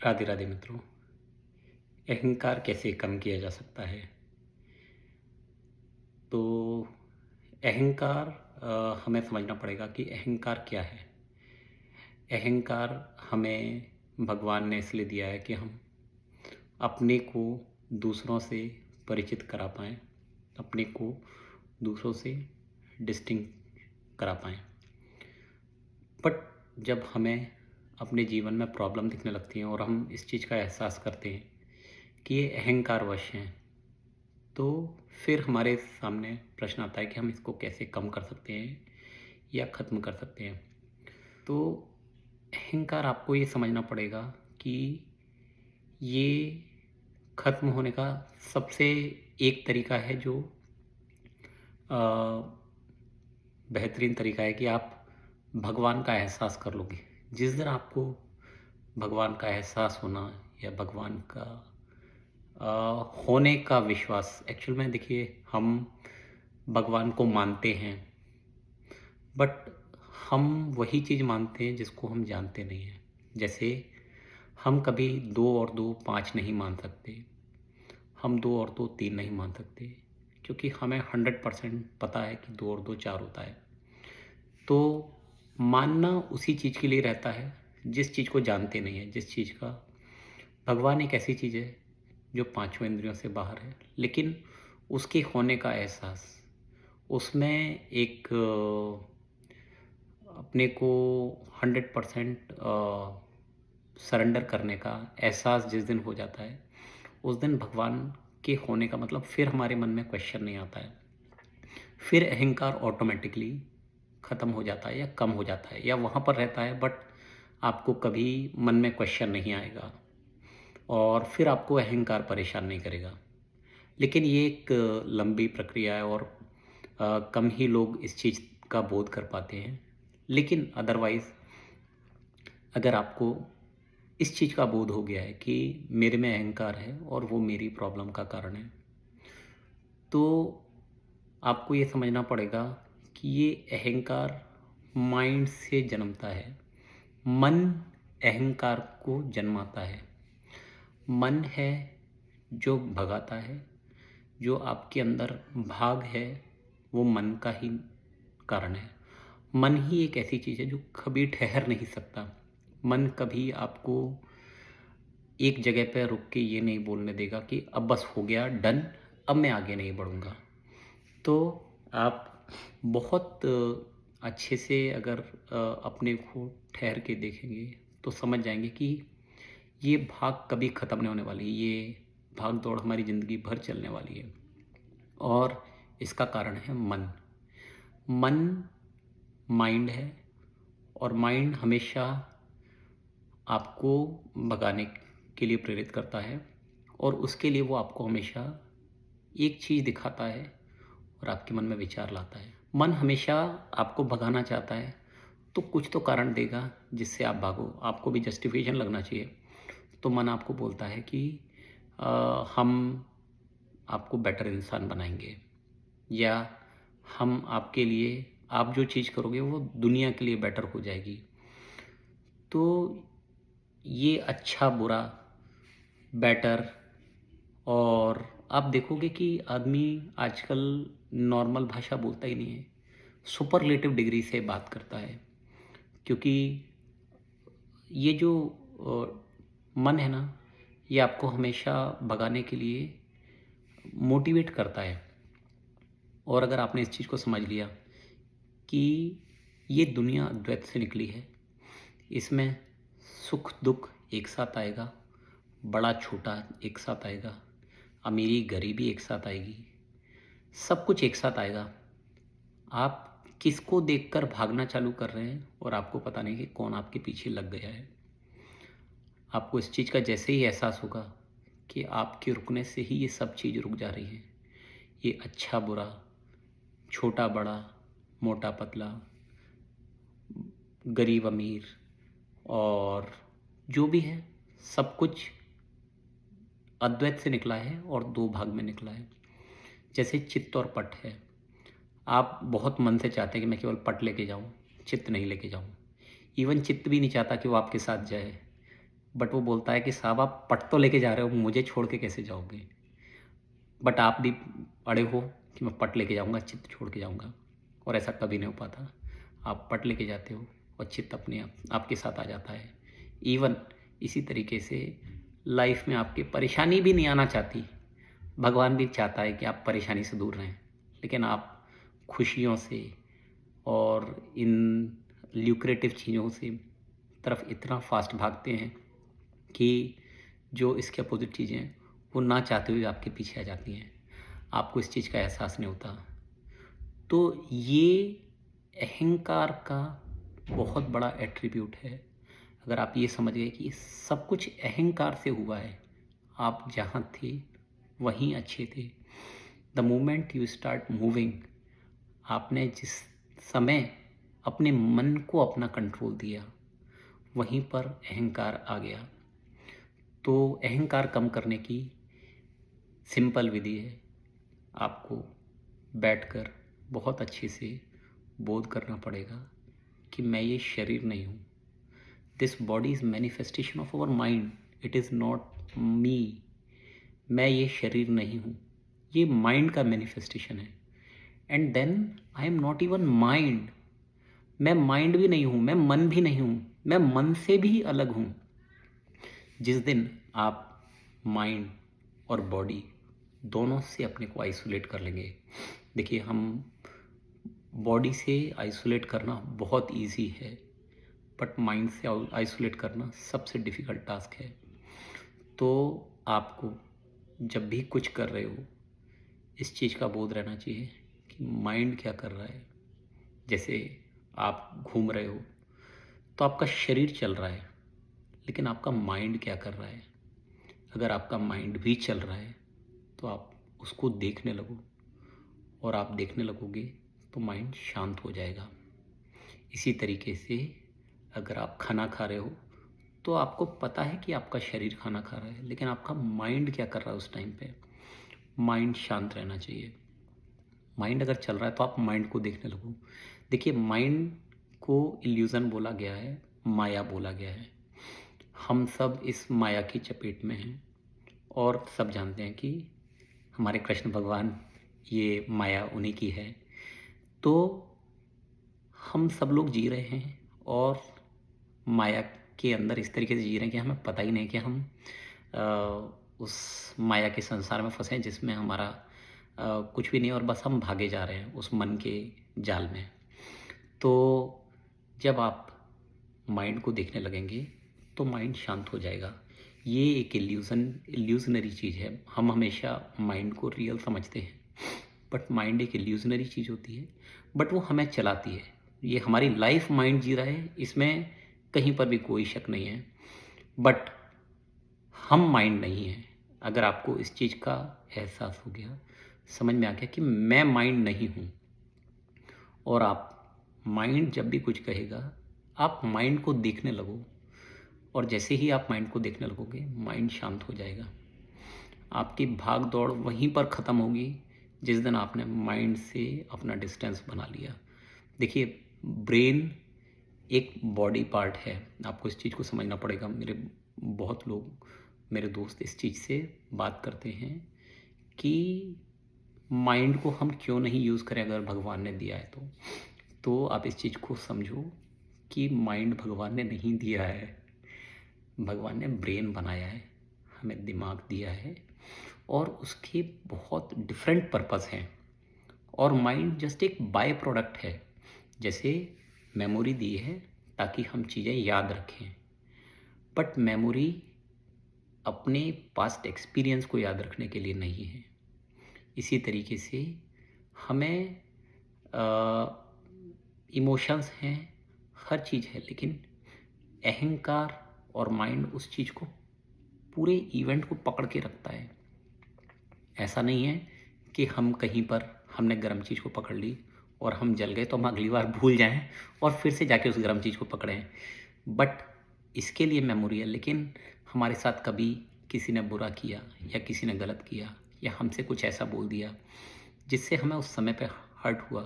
राधे राधे मित्रों। अहंकार कैसे कम किया जा सकता है? तो अहंकार हमें समझना पड़ेगा कि अहंकार क्या है। अहंकार हमें भगवान ने इसलिए दिया है कि हम अपने को दूसरों से परिचित करा पाएँ, अपने को दूसरों से डिस्टिंक्ट करा पाएँ। बट जब हमें अपने जीवन में प्रॉब्लम दिखने लगती हैं और हम इस चीज़ का एहसास करते हैं कि ये अहंकारवश हैं, तो फिर हमारे सामने प्रश्न आता है कि हम इसको कैसे कम कर सकते हैं या ख़त्म कर सकते हैं। तो अहंकार आपको ये समझना पड़ेगा कि ये ख़त्म होने का सबसे एक तरीका है जो अ, बेहतरीन तरीका है कि आप भगवान का एहसास कर लोगे। जिस दिन आपको भगवान का एहसास होना या भगवान का होने का विश्वास, एक्चुअल में देखिए हम भगवान को मानते हैं, बट हम वही चीज़ मानते हैं जिसको हम जानते नहीं हैं। जैसे हम कभी 2 और 2 5 नहीं मान सकते, हम 2 और 2 3 नहीं मान सकते, क्योंकि हमें 100% पता है कि 2 और 2 4 होता है। तो मानना उसी चीज़ के लिए रहता है जिस चीज़ को जानते नहीं हैं, जिस चीज़ का भगवान एक ऐसी चीज़ है जो पांचों इंद्रियों से बाहर है, लेकिन उसके होने का एहसास, उसमें एक अपने को 100% सरेंडर करने का एहसास जिस दिन हो जाता है, उस दिन भगवान के होने का मतलब फिर हमारे मन में क्वेश्चन नहीं आता है। फिर अहंकार ऑटोमेटिकली ख़त्म हो जाता है या कम हो जाता है या वहाँ पर रहता है, बट आपको कभी मन में क्वेश्चन नहीं आएगा और फिर आपको अहंकार परेशान नहीं करेगा। लेकिन ये एक लंबी प्रक्रिया है और कम ही लोग इस चीज़ का बोध कर पाते हैं। लेकिन अदरवाइज़ अगर आपको इस चीज़ का बोध हो गया है कि मेरे में अहंकार है और वो मेरी प्रॉब्लम का कारण है, तो आपको ये समझना पड़ेगा कि ये अहंकार माइंड से जन्मता है। मन अहंकार को जन्माता है। मन है जो भगाता है, जो आपके अंदर भाग है, वो मन का ही कारण है। मन ही एक ऐसी चीज़ है जो कभी ठहर नहीं सकता। मन कभी आपको एक जगह पे रुक के ये नहीं बोलने देगा कि अब बस हो गया, डन, अब मैं आगे नहीं बढ़ूँगा। तो आप बहुत अच्छे से अगर अपने को ठहर के देखेंगे तो समझ जाएंगे कि ये भाग कभी ख़त्म नहीं होने वाली, ये भाग दौड़ हमारी ज़िंदगी भर चलने वाली है। और इसका कारण है मन। मन माइंड है और माइंड हमेशा आपको भगाने के लिए प्रेरित करता है और उसके लिए वो आपको हमेशा एक चीज़ दिखाता है और आपके मन में विचार लाता है। मन हमेशा आपको भगाना चाहता है तो कुछ तो कारण देगा जिससे आप भागो। आपको भी जस्टिफिकेशन लगना चाहिए। तो मन आपको बोलता है कि हम आपको बेटर इंसान बनाएंगे, या हम आपके लिए, आप जो चीज़ करोगे वो दुनिया के लिए बेटर हो जाएगी। तो ये अच्छा बुरा बेटर, और आप देखोगे कि आदमी आजकल नॉर्मल भाषा बोलता ही नहीं है, सुपरलेटिव डिग्री से बात करता है। क्योंकि ये जो मन है ना, ये आपको हमेशा भगाने के लिए मोटिवेट करता है। और अगर आपने इस चीज़ को समझ लिया कि ये दुनिया द्वैत से निकली है, इसमें सुख दुख एक साथ आएगा, बड़ा छोटा एक साथ आएगा, अमीरी गरीबी एक साथ आएगी, सब कुछ एक साथ आएगा। आप किसको देखकर भागना चालू कर रहे हैं और आपको पता नहीं कि कौन आपके पीछे लग गया है। आपको इस चीज़ का जैसे ही एहसास होगा कि आपके रुकने से ही ये सब चीज़ रुक जा रही है, ये अच्छा बुरा, छोटा बड़ा, मोटा पतला, गरीब अमीर, और जो भी है, सब कुछ अद्वैत से निकला है और दो भाग में निकला है। जैसे चित्त और पट है। आप बहुत मन से चाहते हैं कि मैं केवल पट लेके जाऊं, चित्त नहीं लेके जाऊं। इवन चित्त भी नहीं चाहता कि वो आपके साथ जाए, बट वो बोलता है कि साहब आप पट तो लेके जा रहे हो, मुझे छोड़ के कैसे जाओगे? बट आप भी अड़े हो कि मैं पट लेके जाऊँगा, चित्त छोड़ के जाऊँगा, और ऐसा कभी नहीं हो पाता। आप पट लेके जाते हो और चित्त अपने आप आपके साथ आ जाता है। इवन इसी तरीके से लाइफ में आपकी परेशानी भी नहीं आना चाहती। भगवान भी चाहता है कि आप परेशानी से दूर रहें, लेकिन आप खुशियों से और इन ल्यूक्रेटिव चीज़ों से तरफ इतना फास्ट भागते हैं कि जो इसके अपोजिट चीज़ें हैं वो ना चाहते हुए आपके पीछे आ जाती हैं। आपको इस चीज़ का एहसास नहीं होता। तो ये अहंकार का बहुत बड़ा एट्रीब्यूट है। अगर आप ये समझ गए कि ये सब कुछ अहंकार से हुआ है, आप जहाँ थे वहीं अच्छे थे। The moment you start moving, आपने जिस समय अपने मन को अपना कंट्रोल दिया, वहीं पर अहंकार आ गया। तो अहंकार कम करने की सिंपल विधि है, आपको बैठकर बहुत अच्छे से बोध करना पड़ेगा कि मैं ये शरीर नहीं हूँ। This body is manifestation of our mind, it is not me. मैं ये शरीर नहीं हूँ, ये माइंड का मैनिफेस्टेशन है। And then I am not even mind, मैं माइंड भी नहीं हूँ, मैं मन भी नहीं हूँ, मैं मन से भी अलग हूँ। जिस दिन आप माइंड और बॉडी दोनों से अपने को आइसोलेट कर लेंगे, देखिए हम बॉडी से आइसोलेट करना बहुत इजी है, बट माइंड से आइसोलेट करना सबसे डिफ़िकल्ट टास्क है। तो आपको जब भी कुछ कर रहे हो, इस चीज़ का बोध रहना चाहिए कि माइंड क्या कर रहा है। जैसे आप घूम रहे हो तो आपका शरीर चल रहा है, लेकिन आपका माइंड क्या कर रहा है? अगर आपका माइंड भी चल रहा है तो आप उसको देखने लगो, और आप देखने लगोगे तो माइंड शांत हो जाएगा। इसी तरीके से अगर आप खाना खा रहे हो तो आपको पता है कि आपका शरीर खाना खा रहा है, लेकिन आपका माइंड क्या कर रहा है उस टाइम पे? माइंड शांत रहना चाहिए। माइंड अगर चल रहा है तो आप माइंड को देखने लगो। देखिए, माइंड को इल्यूज़न बोला गया है, माया बोला गया है। हम सब इस माया की चपेट में हैं, और सब जानते हैं कि हमारे कृष्ण भगवान, ये माया उन्हीं की है। तो हम सब लोग जी रहे हैं और माया के अंदर इस तरीके से जी रहे हैं कि हमें पता ही नहीं कि हम उस माया के संसार में फंसे हैं जिसमें हमारा कुछ भी नहीं, और बस हम भागे जा रहे हैं उस मन के जाल में। तो जब आप माइंड को देखने लगेंगे तो माइंड शांत हो जाएगा। ये एक इल्यूजनरी चीज़ है। हम हमेशा माइंड को रियल समझते हैं, बट माइंड एक इल्यूजनरी चीज़ होती है, बट वो हमें चलाती है। ये हमारी लाइफ माइंड जी रहा है, इसमें कहीं पर भी कोई शक नहीं है, बट हम माइंड नहीं हैं। अगर आपको इस चीज़ का एहसास हो गया, समझ में आ गया कि मैं माइंड नहीं हूँ, और आप माइंड जब भी कुछ कहेगा आप माइंड को देखने लगो, और जैसे ही आप माइंड को देखने लगोगे माइंड शांत हो जाएगा। आपकी भाग दौड़ वहीं पर ख़त्म होगी जिस दिन आपने माइंड से अपना डिस्टेंस बना लिया। देखिए, ब्रेन एक बॉडी पार्ट है, आपको इस चीज़ को समझना पड़ेगा। बहुत लोग, मेरे दोस्त इस चीज़ से बात करते हैं कि माइंड को हम क्यों नहीं यूज़ करें अगर भगवान ने दिया है तो आप इस चीज़ को समझो कि माइंड भगवान ने नहीं दिया है, भगवान ने ब्रेन बनाया है, हमें दिमाग दिया है, और उसके बहुत डिफरेंट पर्पस हैं, और माइंड जस्ट एक बाय प्रोडक्ट है। जैसे मेमोरी दी है ताकि हम चीज़ें याद रखें, बट मेमोरी अपने पास्ट एक्सपीरियंस को याद रखने के लिए नहीं है। इसी तरीके से हमें इमोशंस हैं, हर चीज़ है, लेकिन अहंकार और माइंड उस चीज़ को, पूरे इवेंट को पकड़ के रखता है। ऐसा नहीं है कि हम कहीं पर हमने गर्म चीज़ को पकड़ ली और हम जल गए तो हम अगली बार भूल जाएं और फिर से जाके उस गर्म चीज़ को पकड़ें। बट इसके लिए मेमोरी है, लेकिन हमारे साथ कभी किसी ने बुरा किया या किसी ने गलत किया या हमसे कुछ ऐसा बोल दिया जिससे हमें उस समय पे हर्ट हुआ,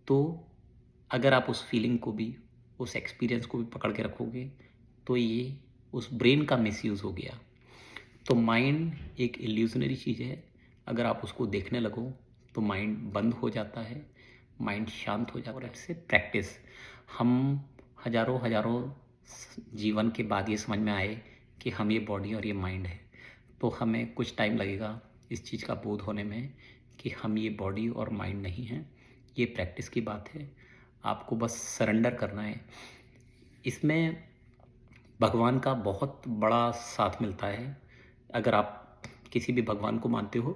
तो अगर आप उस फीलिंग को भी, उस एक्सपीरियंस को भी पकड़ के रखोगे तो ये उस ब्रेन का मिसयूज़ हो गया। तो माइंड एक इल्यूज़नरी चीज़ है, अगर आप उसको देखने लगो तो माइंड बंद हो जाता है, माइंड शांत हो जाता है। और इससे प्रैक्टिस हम हज़ारों जीवन के बाद ये समझ में आए कि हम ये बॉडी और ये माइंड है। तो हमें कुछ टाइम लगेगा इस चीज़ का बोध होने में कि हम ये बॉडी और माइंड नहीं हैं। ये प्रैक्टिस की बात है, आपको बस सरेंडर करना है। इसमें भगवान का बहुत बड़ा साथ मिलता है। अगर आप किसी भी भगवान को मानते हो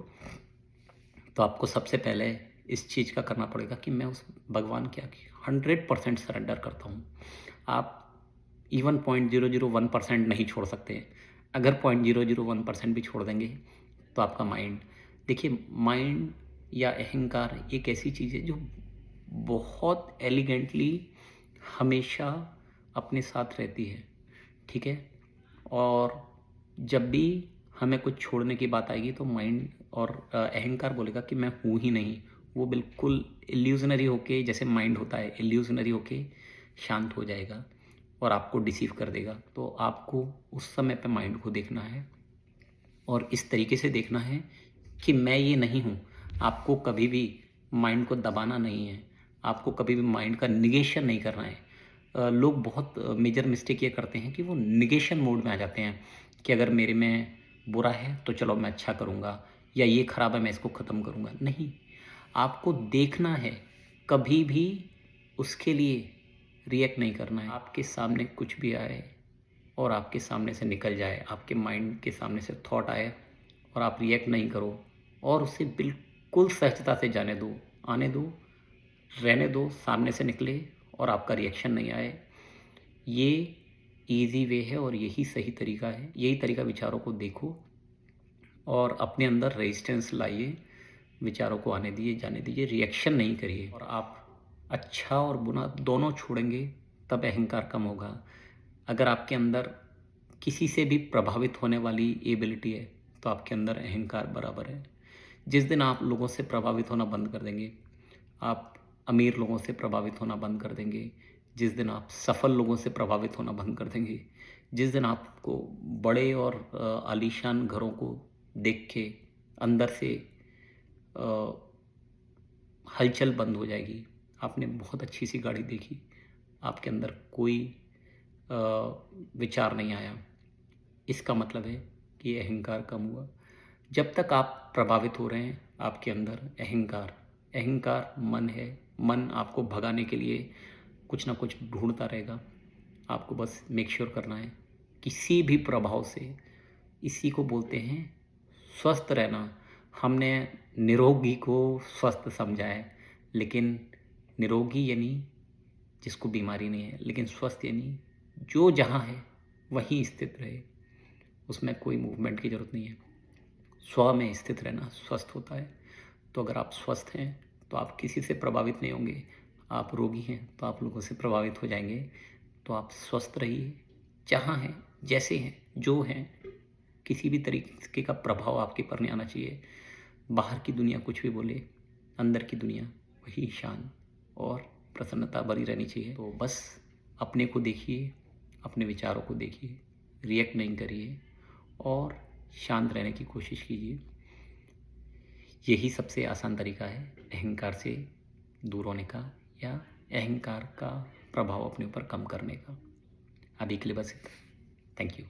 तो आपको सबसे पहले इस चीज़ का करना पड़ेगा कि मैं उस भगवान क्या की 100% सरेंडर करता हूँ। आप इवन 0.001% नहीं छोड़ सकते। अगर 0.001% भी छोड़ देंगे तो आपका माइंड, देखिए माइंड या अहंकार एक ऐसी चीज़ है जो बहुत एलिगेंटली हमेशा अपने साथ रहती है, ठीक है? और जब भी हमें कुछ छोड़ने की बात आएगी तो माइंड और अहंकार बोलेगा कि मैं हूँ ही नहीं। वो बिल्कुल इल्यूजनरी होके, जैसे माइंड होता है इल्यूजनरी होके शांत हो जाएगा और आपको डिसीव कर देगा। तो आपको उस समय पे माइंड को देखना है और इस तरीके से देखना है कि मैं ये नहीं हूँ। आपको कभी भी माइंड को दबाना नहीं है, आपको कभी भी माइंड का निगेशन नहीं करना है। लोग बहुत मेजर मिस्टेक ये करते हैं कि वो निगेशन मोड में आ जाते हैं कि अगर मेरे में बुरा है तो चलो मैं अच्छा करूँगा, या ये खराब है मैं इसको ख़त्म करूँगा। नहीं, आपको देखना है, कभी भी उसके लिए रिएक्ट नहीं करना है। आपके सामने कुछ भी आए और आपके सामने से निकल जाए, आपके माइंड के सामने से थॉट आए और आप रिएक्ट नहीं करो और उसे बिल्कुल सहजता से जाने दो, आने दो, रहने दो, सामने से निकले और आपका रिएक्शन नहीं आए। ये ईज़ी वे है और यही सही तरीका है। यही तरीका विचारों को देखो और अपने अंदर रेजिस्टेंस लाइए, विचारों को आने दीजिए, जाने दीजिए, रिएक्शन नहीं करिए। और आप अच्छा और बुरा दोनों छोड़ेंगे तब अहंकार कम होगा। अगर आपके अंदर किसी से भी प्रभावित होने वाली एबिलिटी है तो आपके अंदर अहंकार बराबर है। जिस दिन आप लोगों से प्रभावित होना बंद कर देंगे, आप अमीर लोगों से प्रभावित होना बंद कर देंगे, जिस दिन आप सफल लोगों से प्रभावित होना बंद कर देंगे, जिस दिन आपको बड़े और आलीशान घरों को देख के अंदर से अ, हलचल बंद हो जाएगी। आपने बहुत अच्छी सी गाड़ी देखी, आपके अंदर कोई अ, विचार नहीं आया, इसका मतलब है कि अहंकार कम हुआ। जब तक आप प्रभावित हो रहे हैं, आपके अंदर अहंकार अहंकार मन है। मन आपको भगाने के लिए कुछ ना कुछ ढूंढता रहेगा। आपको बस मेक श्योर करना है किसी भी प्रभाव से, इसी को बोलते हैं स्वस्थ रहना। हमने निरोगी को स्वस्थ समझा है, लेकिन निरोगी यानी जिसको बीमारी नहीं है, लेकिन स्वस्थ यानी जो जहाँ है वहीं स्थित रहे, उसमें कोई मूवमेंट की ज़रूरत नहीं है। स्व में स्थित रहना स्वस्थ होता है। तो अगर आप स्वस्थ हैं तो आप किसी से प्रभावित नहीं होंगे। आप रोगी हैं तो आप लोगों से प्रभावित हो जाएंगे। तो आप स्वस्थ रहिए, जहाँ हैं, जैसे हैं, जो हैं। किसी भी तरीके का प्रभाव आपके पर नहीं आना चाहिए। बाहर की दुनिया कुछ भी बोले, अंदर की दुनिया वही शांत और प्रसन्नता भरी रहनी चाहिए। तो बस अपने को देखिए, अपने विचारों को देखिए, रिएक्ट नहीं करिए और शांत रहने की कोशिश कीजिए। यही सबसे आसान तरीका है अहंकार से दूर होने का, या अहंकार का प्रभाव अपने ऊपर कम करने का। अभी के लिए बस इतना। Thank you.